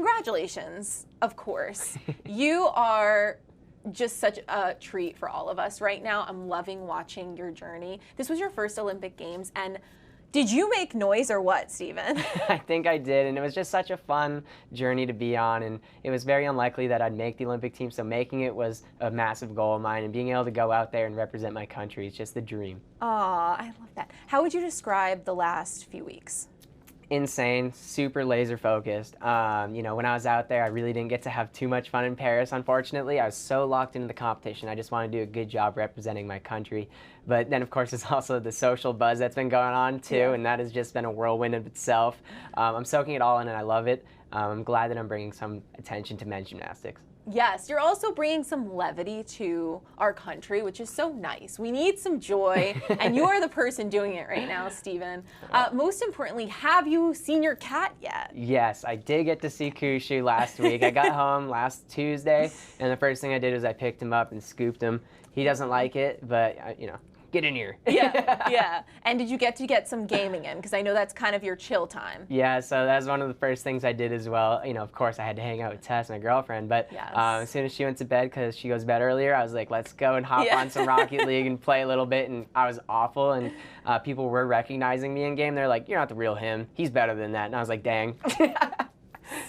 congratulations, of course. You are just such a treat for all of us right now. I'm loving watching your journey. This was your first Olympic Games, and did you make noise or what, Steven? I think I did, and it was just such a fun journey to be on, and it was very unlikely that I'd make the Olympic team, so making it was a massive goal of mine, and being able to go out there and represent my country is just the dream. Aw, I love that. How would you describe the last few weeks? Insane, super laser focused. You know, when I was out there, I really didn't get to have too much fun in Paris, unfortunately. I was so locked into the competition. I just want to do a good job representing my country. But then, of course, there's also the social buzz that's been going on, too, and that has just been a whirlwind of itself. I'm soaking it all in, and I love it. I'm glad that I'm bringing some attention to men's gymnastics. Yes, you're also bringing some levity to our country, which is so nice. We need some joy, and you are the person doing it right now, Steven. Most importantly, have you seen your cat yet? Yes, I did get to see Kushu last week. I got home last Tuesday, and the first thing I did was I picked him up and scooped him. He doesn't like it, but, you know, get in here. Yeah. And did you get to get some gaming in? Because I know that's kind of your chill time. Yeah, so that's one of the first things I did as well. You know, of course, I had to hang out with Tess, my girlfriend, but as soon as she went to bed, because she goes to bed earlier, I was like, let's go and hop on some Rocket League and play a little bit, and I was awful, and people were recognizing me in game. They're like, you're not the real him. He's better than that. And I was like, dang.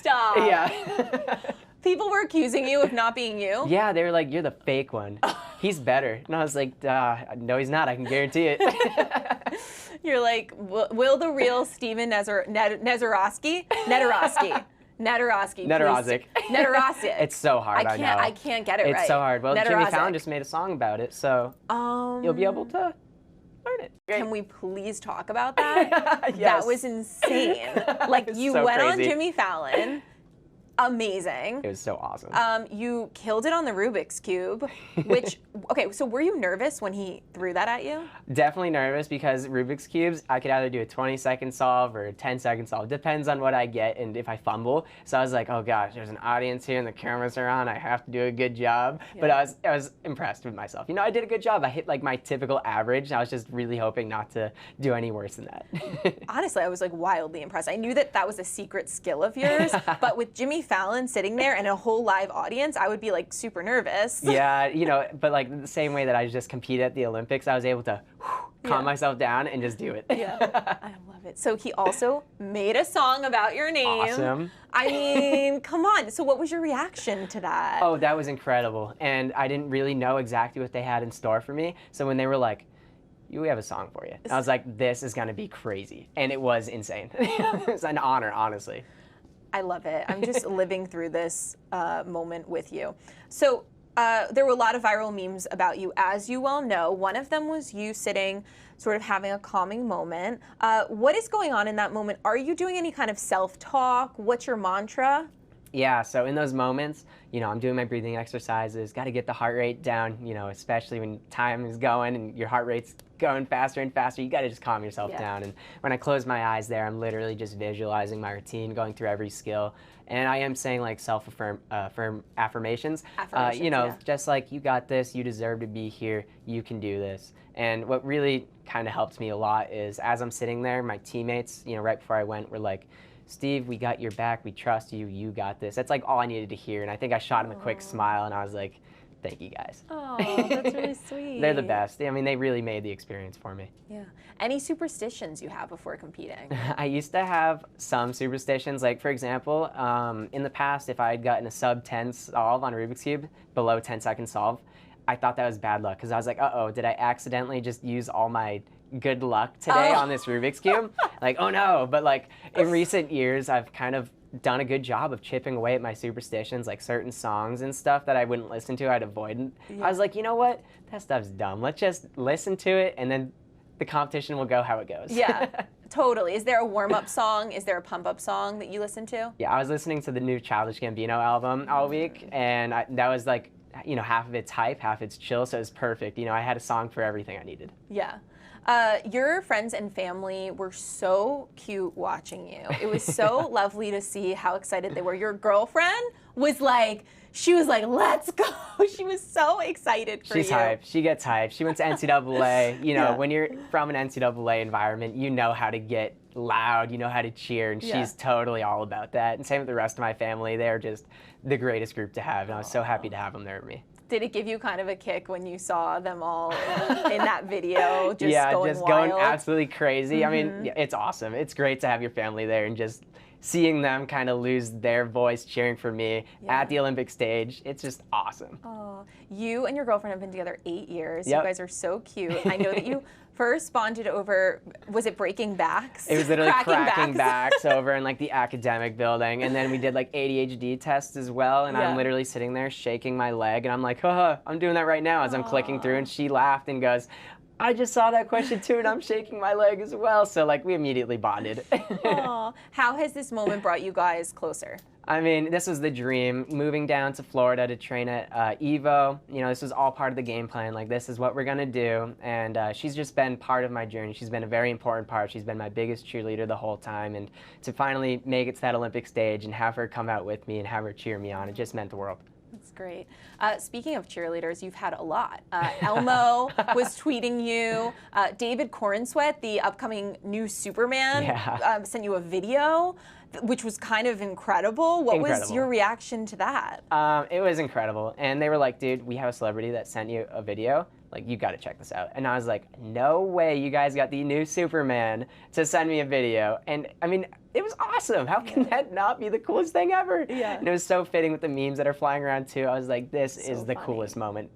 Stop. Yeah. People were accusing you of not being you? Yeah, they were like, you're the fake one. He's better. And I was like, no, he's not. I can guarantee it. You're like, will the real Steven Nedoroscik? It's so hard, I know. I can't get it right. It's so hard. Well, Jimmy Fallon just made a song about it, so you'll be able to learn it. Great. Can we please talk about that? Yes. That was insane. Like, you so went crazy. on Jimmy Fallon. Amazing. It was so awesome. You killed it on the Rubik's Cube, which, okay, so were you nervous when he threw that at you? Definitely nervous, because Rubik's Cubes, I could either do a 20-second solve or a 10-second solve. Depends on what I get and if I fumble. So I was like, oh gosh, there's an audience here and the cameras are on. I have to do a good job. Yeah. But I was impressed with myself. You know, I did a good job. I hit like my typical average. I was just really hoping not to do any worse than that. Honestly, I was like wildly impressed. I knew that that was a secret skill of yours, but with Jimmy Fallon sitting there and a whole live audience, I would be like super nervous. Yeah, you know, but like the same way that I just competed at the Olympics, I was able to calm myself down and just do it. Yeah, I love it. So he also made a song about your name. Awesome. I mean, come on. So what was your reaction to that? Oh, that was incredible. And I didn't really know exactly what they had in store for me. So when they were like, we have a song for you, I was like, this is going to be crazy. And it was insane. It was an honor, honestly. I love it. I'm just living through this moment with you. So there were a lot of viral memes about you, as you well know. One of them was you sitting, sort of having a calming moment. What is going on in that moment? Are you doing any kind of self-talk? What's your mantra? Yeah, so in those moments, you know, I'm doing my breathing exercises, got to get the heart rate down, you know, especially when time is going and your heart rate's going faster and faster, you got to just calm yourself down. And when I close my eyes there, I'm literally just visualizing my routine, going through every skill. And I am saying like affirmations. You know, just like, you got this, you deserve to be here, you can do this. And what really kind of helped me a lot is, as I'm sitting there, my teammates, you know, right before I went, were like, Steve, we got your back, we trust you, you got this. That's like all I needed to hear. And I think I shot him a quick smile, and I was like, thank you guys. Oh, that's really sweet. They're the best. I mean, they really made the experience for me. Yeah. Any superstitions you have before competing? I used to have some superstitions. Like, for example, in the past, if I had gotten a sub-10 solve on a Rubik's Cube, below 10-second solve, I thought that was bad luck, because I was like, uh-oh, did I accidentally just use all my good luck today on this Rubik's Cube? Like, oh no. But like, in recent years, I've kind of done a good job of chipping away at my superstitions, like certain songs and stuff that I wouldn't listen to, I'd avoid. I was like, you know what? That stuff's dumb. Let's just listen to it, and then the competition will go how it goes. Yeah, totally. Is there a warm-up song? Is there a pump-up song that you listen to? Yeah, I was listening to the new Childish Gambino album all week, and that was like, you know, half of it's hype, half it's chill, so it was perfect. You know, I had a song for everything I needed. Yeah. Your friends and family were so cute watching you. It was so lovely to see how excited they were. Your girlfriend was like, she was like, let's go. She was so excited for you. She's hyped. She gets hyped. She went to NCAA. You know, when you're from an NCAA environment, you know how to get loud, you know how to cheer, and she's totally all about that. And same with the rest of my family. They're just the greatest group to have, and I was so happy to have them there with me. Did it give you kind of a kick when you saw them all in that video just going wild? absolutely crazy. I mean, it's awesome. It's great to have your family there and just seeing them kind of lose their voice cheering for me at the Olympic stage. It's just awesome. Oh, you and your girlfriend have been together 8 years. Yep. You guys are so cute. I know that you first bonded over, was it breaking backs? It was literally cracking backs over in like the academic building, and then we did like ADHD tests as well, and I'm literally sitting there shaking my leg, and I'm like, haha, I'm doing that right now as I'm clicking through, and she laughed and goes, I just saw that question too, and I'm shaking my leg as well. So like we immediately bonded. Aw. How has this moment brought you guys closer? I mean, this was the dream, moving down to Florida to train at Evo. You know, this was all part of the game plan. Like, this is what we're going to do. And she's just been part of my journey. She's been a very important part. She's been my biggest cheerleader the whole time. And to finally make it to that Olympic stage and have her come out with me and have her cheer me on, it just meant the world. That's great. Speaking of cheerleaders, you've had a lot. Elmo was tweeting you. David Cornsweet, the upcoming new Superman, sent you a video, which was kind of incredible. What was your reaction to that? It was incredible. And they were like, dude, we have a celebrity that sent you a video. Like, you got to check this out. And I was like, no way you guys got the new Superman to send me a video. And I mean, it was awesome. How can that not be the coolest thing ever? Yeah. And it was so fitting with the memes that are flying around too. I was like, this is the coolest moment.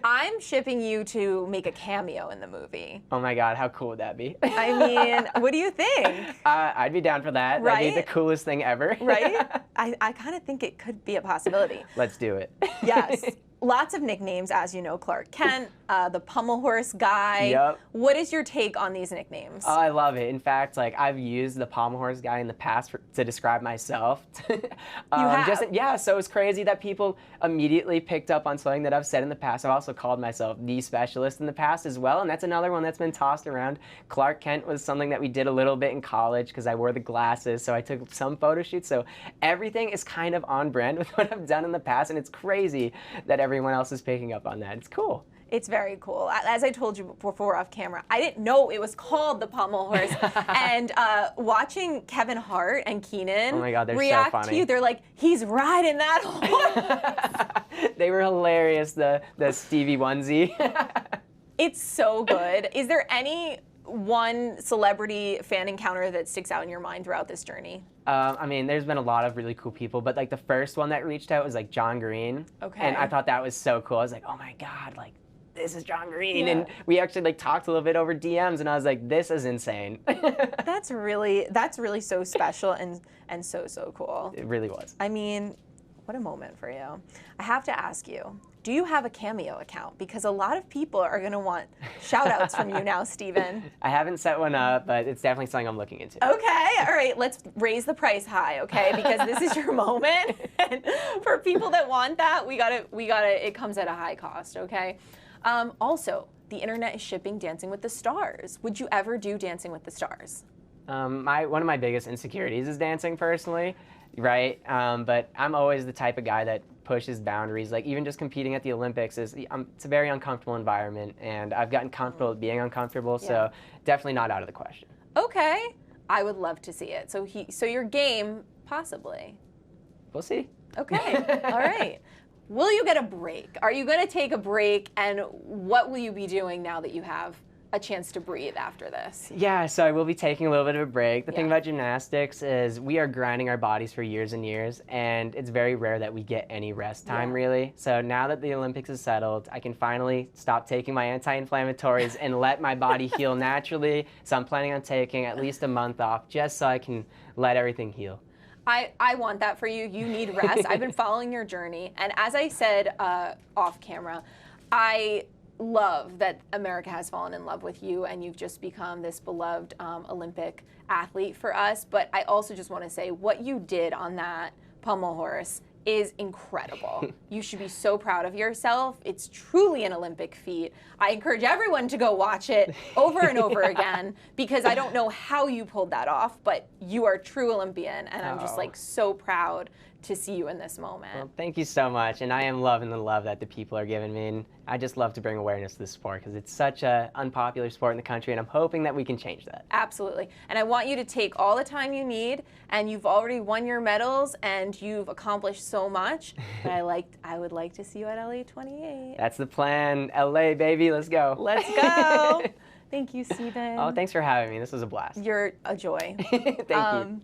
I'm shipping you to make a cameo in the movie. Oh my God, how cool would that be? I mean, what do you think? I'd be down for that. Right? That'd be the coolest thing ever. Right? I kind of think it could be a possibility. Let's do it. Yes. Lots of nicknames, as you know, Clark Kent, the Pommel Horse guy. Yep. What is your take on these nicknames? Oh, I love it. In fact, like, I've used the Pommel Horse guy in the past to describe myself. You have? So it's crazy that people immediately picked up on something that I've said in the past. I've also called myself the specialist in the past as well, and that's another one that's been tossed around. Clark Kent was something that we did a little bit in college because I wore the glasses, so I took some photo shoots. So everything is kind of on brand with what I've done in the past, and it's crazy that everyone else is picking up on that. It's cool. It's very cool. As I told you before off camera, I didn't know it was called the Pommel Horse. And watching Kevin Hart and Keenan react so funny to you, they're like, he's riding that horse. They were hilarious, the Stevie onesie. It's so good. Is there any one celebrity fan encounter that sticks out in your mind throughout this journey? I mean, there's been a lot of really cool people, but like the first one that reached out was like John Green. Okay. And I thought that was so cool. I was like, oh my God, like, this is John Green. And we actually like talked a little bit over DMs, and I was like, this is insane. That's really so special and so cool. It really was. I mean, what a moment for you. I have to ask you, do you have a Cameo account? Because a lot of people are going to want shout outs from you now, Steven. I haven't set one up, but it's definitely something I'm looking into. Okay, all right, let's raise the price high, okay? Because this is your moment. And for people that want that, we gotta, it comes at a high cost, okay? Also, the internet is shipping Dancing with the Stars. Would you ever do Dancing with the Stars? One of my biggest insecurities is dancing personally, right? But I'm always the type of guy that pushes boundaries. Like, even just competing at the Olympics it's a very uncomfortable environment, and I've gotten comfortable with being uncomfortable, so definitely not out of the question. Okay, I would love to see it. So your game, possibly. We'll see. Okay, all right. Will you get a break? Are you going to take a break, and what will you be doing now that you have a chance to breathe after this? Yeah, so I will be taking a little bit of a break. The thing about gymnastics is we are grinding our bodies for years and years, and it's very rare that we get any rest time, really. So now that the Olympics is settled, I can finally stop taking my anti-inflammatories and let my body heal naturally. So I'm planning on taking at least a month off just so I can let everything heal. I want that for you. You need rest. I've been following your journey, and as I said off camera, I love that America has fallen in love with you, and you've just become this beloved Olympic athlete for us. But I also just want to say what you did on that pommel horse is incredible. You should be so proud of yourself. It's truly an Olympic feat. I encourage everyone to go watch it over and over again, because I don't know how you pulled that off, but you are a true Olympian, and I'm just like so proud to see you in this moment. Well, thank you so much, and I am loving the love that the people are giving me, and I just love to bring awareness to this sport because it's such an unpopular sport in the country, and I'm hoping that we can change that. Absolutely, and I want you to take all the time you need, and you've already won your medals, and you've accomplished so much, but I would like to see you at LA 28. That's the plan. LA, baby, let's go. Let's go. Thank you, Stephen. Oh, thanks for having me. This was a blast. You're a joy. Thank you.